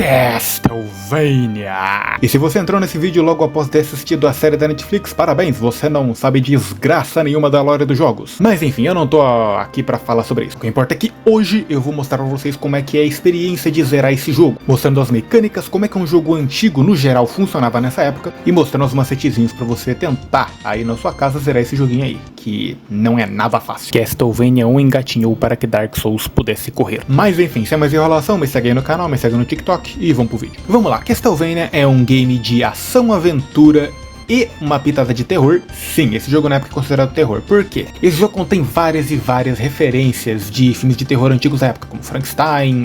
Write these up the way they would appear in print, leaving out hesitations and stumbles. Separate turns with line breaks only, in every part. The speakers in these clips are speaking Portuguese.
Castlevania! E se você entrou nesse vídeo logo após ter assistido a série da Netflix, parabéns, você não sabe desgraça nenhuma da lore dos jogos. Mas enfim, eu não tô aqui pra falar sobre isso. O que importa é que hoje eu vou mostrar pra vocês como é que é a experiência de zerar esse jogo, mostrando as mecânicas, como é que um jogo antigo no geral funcionava nessa época, e mostrando os macetezinhos pra você tentar aí na sua casa zerar esse joguinho aí, que não é nada fácil. Castlevania 1 engatinhou para que Dark Souls pudesse correr. Mas enfim, sem mais enrolação, me segue aí no canal, me segue no TikTok e vamos pro vídeo. Vamos lá, Castlevania é um game de ação, aventura e uma pitada de terror. Sim, esse jogo na época é considerado terror. Por quê? Esse jogo contém várias e várias referências de filmes de terror antigos da época, como Frankenstein,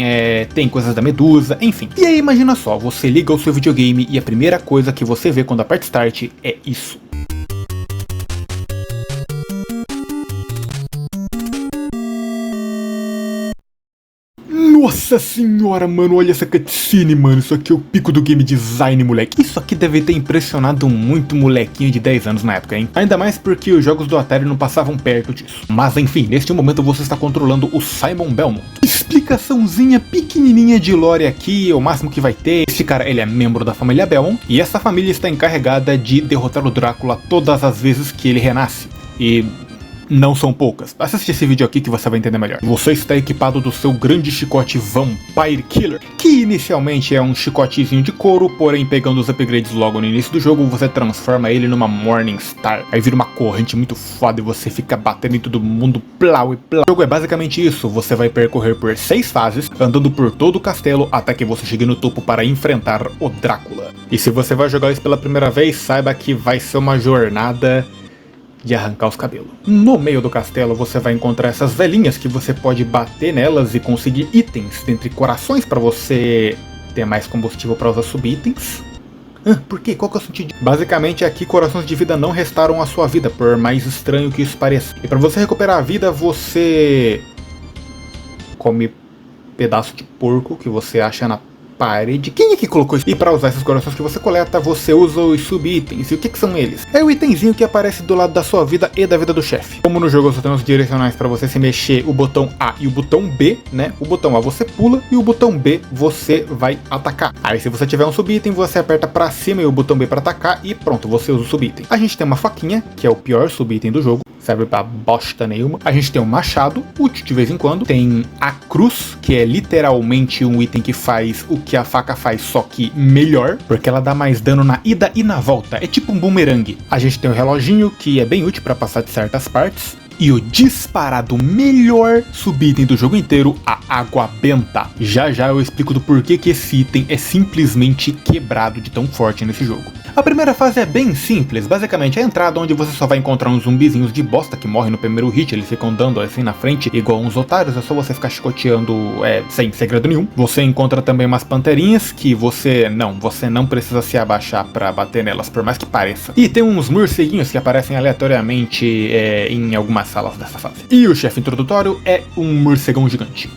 tem coisas da Medusa, enfim. E aí imagina só, você liga o seu videogame e a primeira coisa que você vê quando aperta Start é isso. Nossa senhora, mano, olha essa cutscene, mano, isso aqui é o pico do game design, moleque. Isso aqui deve ter impressionado muito molequinho de 10 anos na época, hein? Ainda mais porque os jogos do Atari não passavam perto disso. Mas enfim, neste momento você está controlando o Simon Belmont. Explicaçãozinha pequenininha de lore aqui, o máximo que vai ter. Este cara, ele é membro da família Belmont, e essa família está encarregada de derrotar o Drácula todas as vezes que ele renasce. E não são poucas. Assiste esse vídeo aqui que você vai entender melhor. Você está equipado do seu grande chicote Vampire Killer, que inicialmente é um chicotezinho de couro, porém pegando os upgrades logo no início do jogo, você transforma ele numa Morning Star. Aí vira uma corrente muito foda e você fica batendo em todo mundo, plau e plau. O jogo é basicamente isso, você vai percorrer por 6 fases, andando por todo o castelo até que você chegue no topo para enfrentar o Drácula. E se você vai jogar isso pela primeira vez, saiba que vai ser uma jornada de arrancar os cabelos. No meio do castelo você vai encontrar essas velhinhas que você pode bater nelas e conseguir itens, dentre corações para você ter mais combustível para usar sub-itens. Por quê? Qual que é o sentido? Basicamente aqui corações de vida não restaram a sua vida, por mais estranho que isso pareça. E para você recuperar a vida você come pedaço de porco que você acha na parede. Quem é que colocou isso? E para usar esses corações que você coleta, você usa os sub-itens. E o que são eles? É o itemzinho que aparece do lado da sua vida e da vida do chefe. Como no jogo você tem os direcionais para você se mexer, o botão A e o botão B, né? O botão A você pula e o botão B você vai atacar. Aí se você tiver um sub-item, você aperta para cima e o botão B para atacar e pronto, você usa o sub-item. A gente tem uma faquinha, que é o pior sub-item do jogo. Serve pra bosta nenhuma. A gente tem um machado, útil de vez em quando. Tem a cruz, que é literalmente um item que faz o que a faca faz, só que melhor, porque ela dá mais dano na ida e na volta. É tipo um bumerangue. A gente tem o reloginho, que é bem útil pra passar de certas partes. E o disparado melhor sub-item do jogo inteiro, a água benta. Já já eu explico do porquê que esse item é simplesmente quebrado de tão forte nesse jogo. A primeira fase é bem simples, basicamente é a entrada onde você só vai encontrar uns zumbizinhos de bosta que morrem no primeiro hit, eles ficam dando assim na frente igual uns otários, é só você ficar chicoteando sem segredo nenhum. Você encontra também umas panterinhas que você não precisa se abaixar pra bater nelas, por mais que pareça. E tem uns morceguinhos que aparecem aleatoriamente em algumas salas dessa fase. E o chefe introdutório é um morcegão gigante.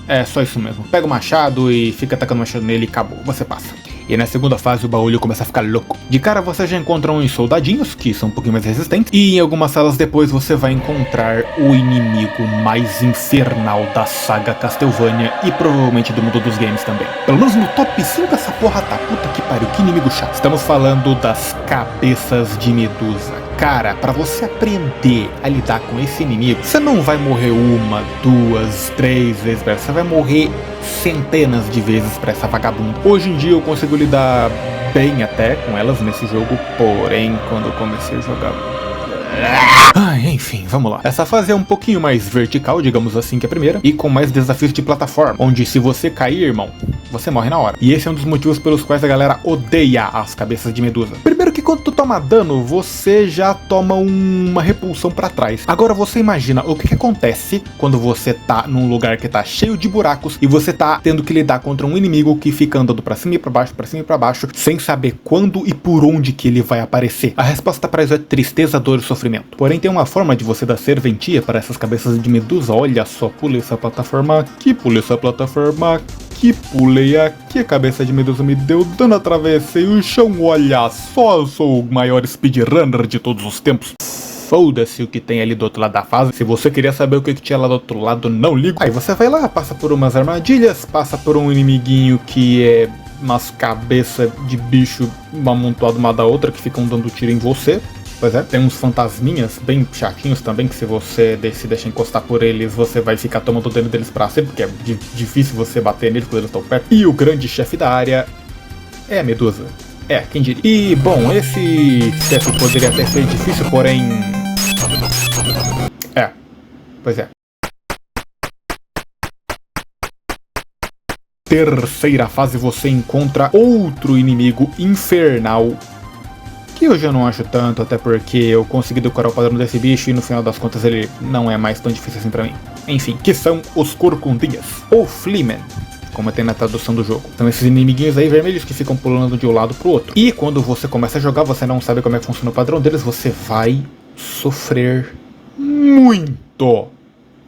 É só isso mesmo, pega o machado e fica atacando o machado nele e acabou, você passa. E na segunda fase o baú começa a ficar louco. De cara você já encontra uns soldadinhos, que são um pouquinho mais resistentes. E em algumas salas depois você vai encontrar o inimigo mais infernal da saga Castlevania e provavelmente do mundo dos games também. Pelo menos no top 5 essa porra tá, puta que pariu, que inimigo chato. Estamos falando das cabeças de Medusa. Cara, pra você aprender a lidar com esse inimigo, você não vai morrer uma, duas, 3 vezes, você vai morrer centenas de vezes pra essa vagabunda. Hoje em dia eu consigo lidar bem até com elas nesse jogo, porém quando eu comecei a jogar... enfim, vamos lá. Essa fase é um pouquinho mais vertical, digamos assim, que a primeira, e com mais desafios de plataforma, onde se você cair, irmão, você morre na hora. E esse é um dos motivos pelos quais a galera odeia as cabeças de Medusa. Primeiro que quando tu toma dano, você já toma uma repulsão pra trás. Agora você imagina o que acontece quando você tá num lugar que tá cheio de buracos e você tá tendo que lidar contra um inimigo que fica andando pra cima e pra baixo, sem saber quando e por onde que ele vai aparecer. A resposta pra isso é tristeza, dor e sofrimento. Porém tem uma forma de você dar serventia para essas cabeças de Medusa. Olha só, pulei essa plataforma aqui, pulei essa plataforma aqui, pulei aqui, a cabeça de Medusa me deu dano, atravessei o chão, olha só, eu sou o maior speedrunner de todos os tempos. Foda-se o que tem ali do outro lado da fase. Se você queria saber o que tinha lá do outro lado, não ligo. Aí você vai lá, passa por umas armadilhas, passa por um inimiguinho que é umas cabeças de bicho amontoadas uma da outra que ficam dando tiro em você. Pois é, tem uns fantasminhas bem chatinhos também, que se você se deixar encostar por eles, você vai ficar tomando dano deles pra sempre, porque é difícil você bater neles quando eles estão perto. E o grande chefe da área é a Medusa. Quem diria. E, bom, esse chefe poderia até ser difícil, porém... pois é. Terceira fase, você encontra outro inimigo infernal, que eu já não acho tanto, até porque eu consegui decorar o padrão desse bicho e no final das contas ele não é mais tão difícil assim pra mim. Enfim, que são os Corcundinhas, ou Fleamen, como tem na tradução do jogo. São esses inimiguinhos aí vermelhos que ficam pulando de um lado pro outro. E quando você começa a jogar, você não sabe como é que funciona o padrão deles, você vai sofrer muito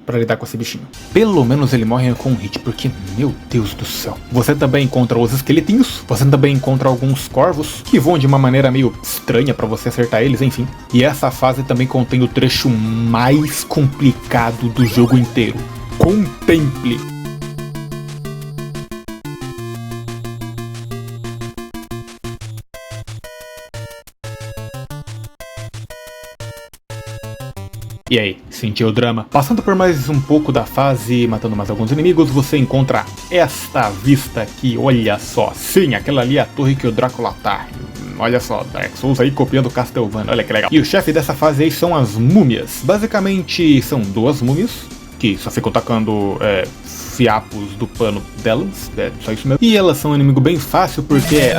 pra lidar com esse bichinho. Pelo menos ele morre com um hit, porque, meu Deus do céu. Você também encontra os esqueletinhos, você também encontra alguns corvos, que voam de uma maneira meio estranha pra você acertar eles, enfim. E essa fase também contém o trecho mais complicado do jogo inteiro. Contemple! E aí, sentiu o drama? Passando por mais um pouco da fase, matando mais alguns inimigos, você encontra esta vista aqui, olha só. Sim, aquela ali é a torre que o Drácula tá. Olha só, Dark Souls aí copiando Castlevania, olha que legal. E o chefe dessa fase aí são as múmias. Basicamente, são duas múmias, que só ficam tacando fiapos do pano delas, só isso mesmo. E elas são um inimigo bem fácil, porque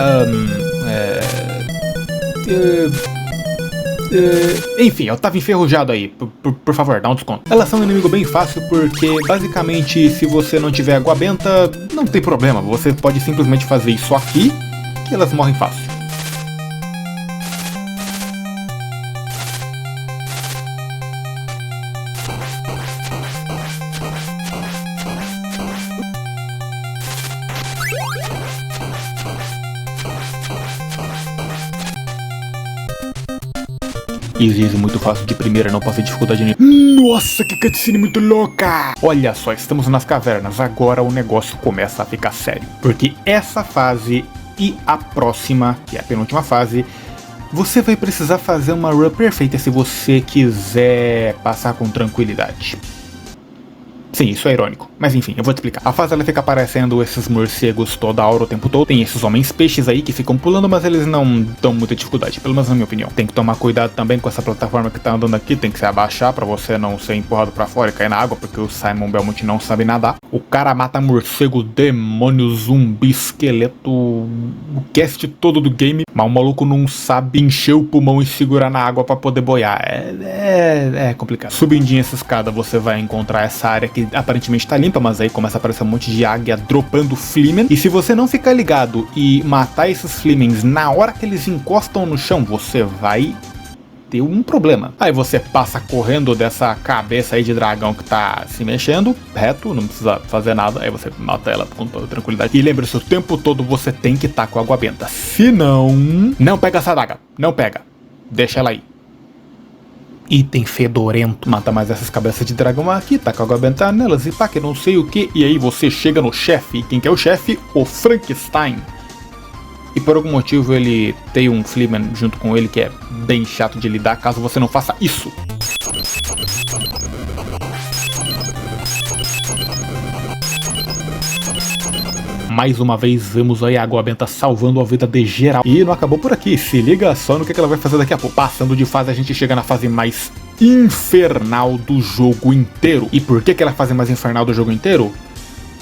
enfim, eu tava enferrujado aí, por favor, dá um desconto. Elas são um inimigo bem fácil porque, basicamente, se você não tiver água benta, não tem problema. Você pode simplesmente fazer isso aqui, que elas morrem fácil. Easy, muito fácil de primeira, não passei dificuldade nenhuma. Nossa, que cutscene muito louca! Olha só, estamos nas cavernas, agora o negócio começa a ficar sério. Porque essa fase e a próxima, que é a penúltima fase, você vai precisar fazer uma run perfeita se você quiser passar com tranquilidade. Sim, isso é irônico, mas enfim, eu vou te explicar. A fase ela fica aparecendo esses morcegos toda hora o tempo todo. Tem esses homens peixes aí que ficam pulando, mas eles não dão muita dificuldade, pelo menos na minha opinião. Tem que tomar cuidado também com essa plataforma que tá andando aqui, tem que se abaixar pra você não ser empurrado pra fora e cair na água, porque o Simon Belmont não sabe nadar. O cara mata morcego, demônio, zumbi, esqueleto, o cast todo do game, mas o maluco não sabe encher o pulmão e segurar na água pra poder boiar. É complicado. Subindo essa escada você vai encontrar essa área que aparentemente tá limpa, mas aí começa a aparecer um monte de águia dropando Fleamen. E se você não ficar ligado e matar esses Fleamens na hora que eles encostam no chão, você vai ter um problema. Aí você passa correndo dessa cabeça aí de dragão que tá se mexendo, reto, não precisa fazer nada, aí você mata ela com toda tranquilidade. E lembre-se, o tempo todo você tem que estar com água benta. Se não pega essa daga, não pega, deixa ela aí. Item fedorento. Mata mais essas cabeças de dragão aqui, taca água benta nelas e pá, que não sei o que. E aí você chega no chefe. E quem que é o chefe? O Frankenstein. E por algum motivo ele tem um Fleamen junto com ele que é bem chato de lidar, caso você não faça isso. Mais uma vez vemos aí a água benta salvando a vida de geral. E não acabou por aqui, se liga só no que ela vai fazer daqui a pouco. Passando de fase a gente chega na fase mais infernal do jogo inteiro. E por que ela é a fase mais infernal do jogo inteiro?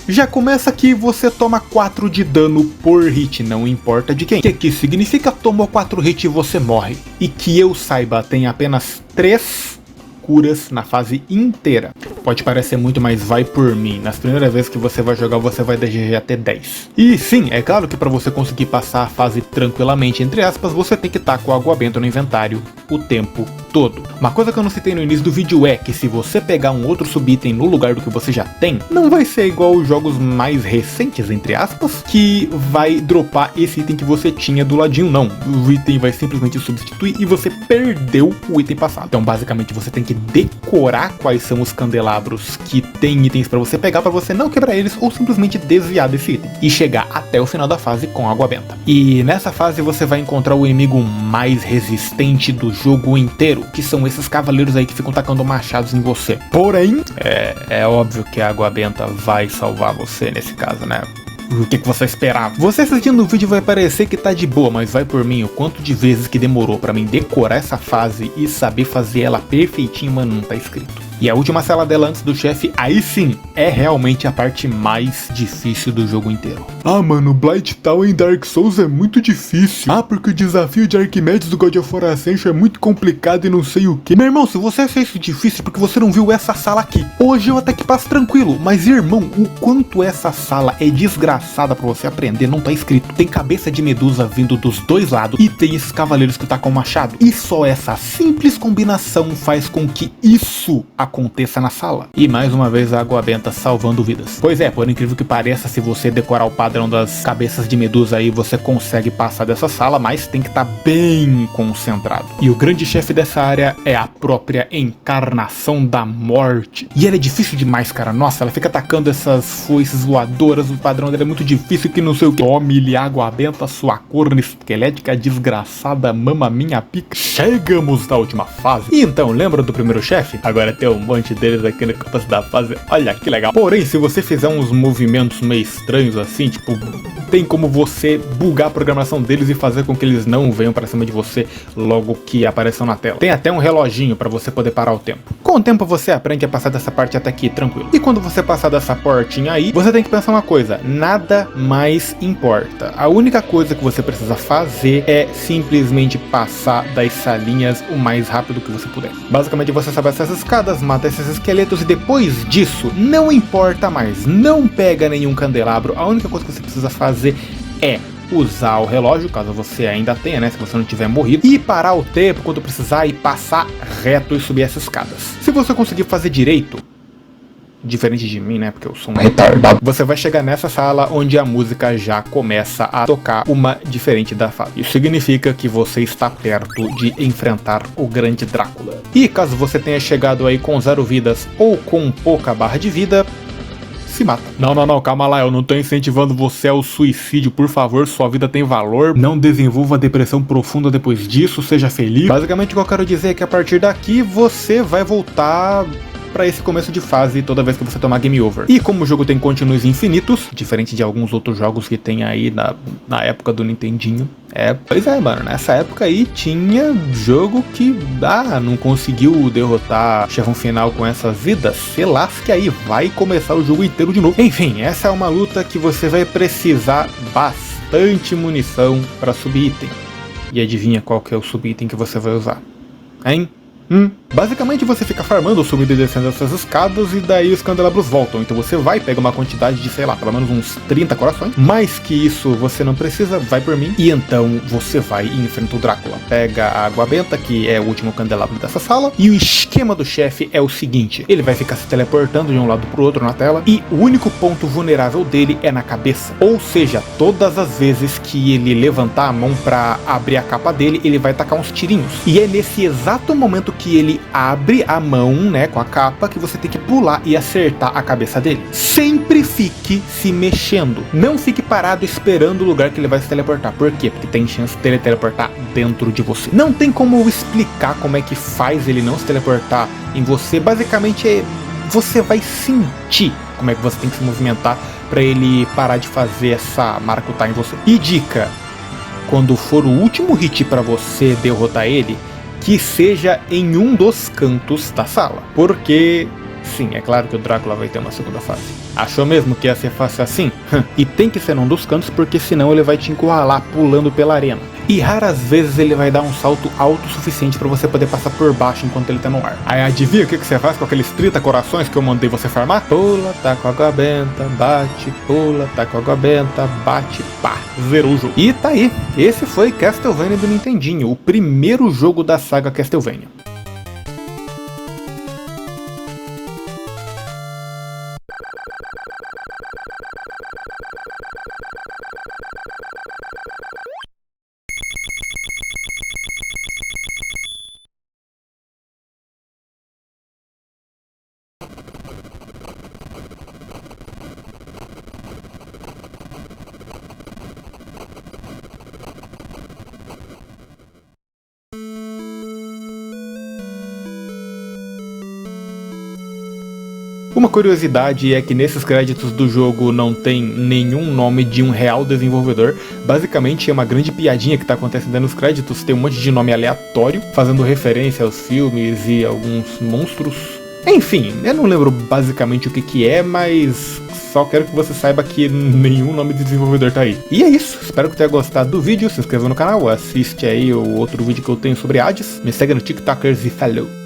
Já começa que você toma 4 de dano por hit, não importa de quem. O que significa tomou 4 hits e você morre. E que eu saiba, tem apenas 3 curas na fase inteira. Pode parecer muito, mas vai por mim. Nas primeiras vezes que você vai jogar, você vai DGG até 10. E sim, é claro que para você conseguir passar a fase tranquilamente, entre aspas, você tem que estar com água benta no inventário o tempo todo. Uma coisa que eu não citei no início do vídeo é que se você pegar um outro subitem no lugar do que você já tem, não vai ser igual os jogos mais recentes, entre aspas, que vai dropar esse item que você tinha do ladinho, não. O item vai simplesmente substituir e você perdeu o item passado. Então basicamente você tem que decorar quais são os candelabros que tem itens pra você pegar, pra você não quebrar eles ou simplesmente desviar desse item e chegar até o final da fase com água benta. E nessa fase você vai encontrar o inimigo mais resistente do jogo inteiro, que são esses cavaleiros aí que ficam tacando machados em você. Porém, é óbvio que a água benta vai salvar você nesse caso, né? O que você esperava? Você assistindo o vídeo vai parecer que tá de boa, mas vai por mim, o quanto de vezes que demorou pra mim decorar essa fase e saber fazer ela perfeitinho, mano, não tá escrito. E a última cela dela antes do chefe, aí sim, é realmente a parte mais difícil do jogo inteiro. Ah, mano, Blight Tower em Dark Souls é muito difícil. Ah, porque o desafio de Arquimedes do God of War Ascension é muito complicado e não sei o que. Meu irmão, se você achou isso difícil porque você não viu essa sala aqui. Hoje eu até que passo tranquilo, mas irmão, o quanto essa sala é desgraçada pra você aprender não tá escrito. Tem cabeça de medusa vindo dos dois lados e tem esses cavaleiros que tacam machado. E só essa simples combinação faz com que isso aconteça na sala. E mais uma vez a água benta salvando vidas. Pois é, por incrível que pareça, se você decorar o padrão das cabeças de medusa aí, você consegue passar dessa sala, mas tem que estar bem concentrado. E o grande chefe dessa área é a própria encarnação da morte. E ela é difícil demais, cara. Nossa, ela fica atacando essas foices voadoras, o padrão dela é muito difícil que não sei o que. Tome-lhe água benta, sua corna esquelética desgraçada, mama minha pica. Chegamos na última fase. E então, lembra do primeiro chefe? Agora tem um monte deles aqui no canto da fase, olha que legal. Porém, se você fizer uns movimentos meio estranhos assim, tipo, tem como você bugar a programação deles e fazer com que eles não venham pra cima de você logo que apareçam na tela. Tem até um reloginho pra você poder parar o tempo. Com o tempo você aprende a passar dessa parte até aqui tranquilo. E quando você passar dessa portinha aí, você tem que pensar uma coisa, nada mais importa. A única coisa que você precisa fazer é simplesmente passar das salinhas o mais rápido que você puder. Basicamente você sobe essas escadas, mata esses esqueletos e depois disso, não importa mais, não pega nenhum candelabro, a única coisa que você precisa fazer é usar o relógio, caso você ainda tenha, né, se você não tiver morrido, e parar o tempo quando precisar e passar reto e subir essas escadas. Se você conseguir fazer direito, diferente de mim, né, porque eu sou um retardado, você vai chegar nessa sala onde a música já começa a tocar uma diferente da fase. Isso significa que você está perto de enfrentar o grande Drácula. E caso você tenha chegado aí com 0 vidas ou com pouca barra de vida, se mata. Não, calma lá, eu não tô incentivando você ao suicídio, por favor, sua vida tem valor, não desenvolva depressão profunda depois disso, seja feliz. Basicamente o que eu quero dizer é que a partir daqui você vai voltar pra esse começo de fase toda vez que você tomar game over. E como o jogo tem continues infinitos, diferente de alguns outros jogos que tem aí na época do Nintendinho, pois é, mano, nessa época aí tinha jogo que, não conseguiu derrotar o chefão final com essas vidas, se lasque aí, vai começar o jogo inteiro de novo. Enfim, essa é uma luta que você vai precisar bastante munição pra subir item. E adivinha qual que é o sub-item que você vai usar? Hein? Basicamente você fica farmando, subindo e descendo essas escadas e daí os candelabros voltam. Então você vai, pega uma quantidade de, sei lá, pelo menos uns 30 corações. Mais que isso você não precisa, vai por mim. E então você vai e enfrenta o Drácula. Pega a água benta, que é o último candelabro dessa sala. E o esquema do chefe é o seguinte. Ele vai ficar se teleportando de um lado pro outro na tela. E o único ponto vulnerável dele é na cabeça. Ou seja, todas as vezes que ele levantar a mão pra abrir a capa dele, ele vai tacar uns tirinhos. E é nesse exato momento que ele abre a mão, né, com a capa, que você tem que pular e acertar a cabeça dele. Sempre fique se mexendo. Não fique parado esperando o lugar que ele vai se teleportar. Por quê? Porque tem chance dele teleportar dentro de você. Não tem como eu explicar como é que faz ele não se teleportar em você. Basicamente, você vai sentir como é que você tem que se movimentar para ele parar de fazer essa maracutá em você. E dica, quando for o último hit para você derrotar ele, que seja em um dos cantos da sala. Porque, sim, é claro que o Drácula vai ter uma segunda fase. Achou mesmo que ia ser fácil assim? E tem que ser num dos cantos, porque senão ele vai te encurralar pulando pela arena. E raras vezes ele vai dar um salto alto o suficiente para você poder passar por baixo enquanto ele tá no ar. Aí adivinha o que você faz com aqueles 30 corações que eu mandei você farmar? Pula, tá com água benta, bate, pula, tá com água benta, bate, pá, zerou o jogo. E tá aí, esse foi Castlevania do Nintendinho, o primeiro jogo da saga Castlevania. Uma curiosidade é que nesses créditos do jogo não tem nenhum nome de um real desenvolvedor. Basicamente é uma grande piadinha que tá acontecendo nos créditos, tem um monte de nome aleatório, fazendo referência aos filmes e alguns monstros. Enfim, eu não lembro basicamente o que é, mas só quero que você saiba que nenhum nome de desenvolvedor tá aí. E é isso, espero que tenha gostado do vídeo, se inscreva no canal, assiste aí o outro vídeo que eu tenho sobre Hades, me segue no TikTokers e falou!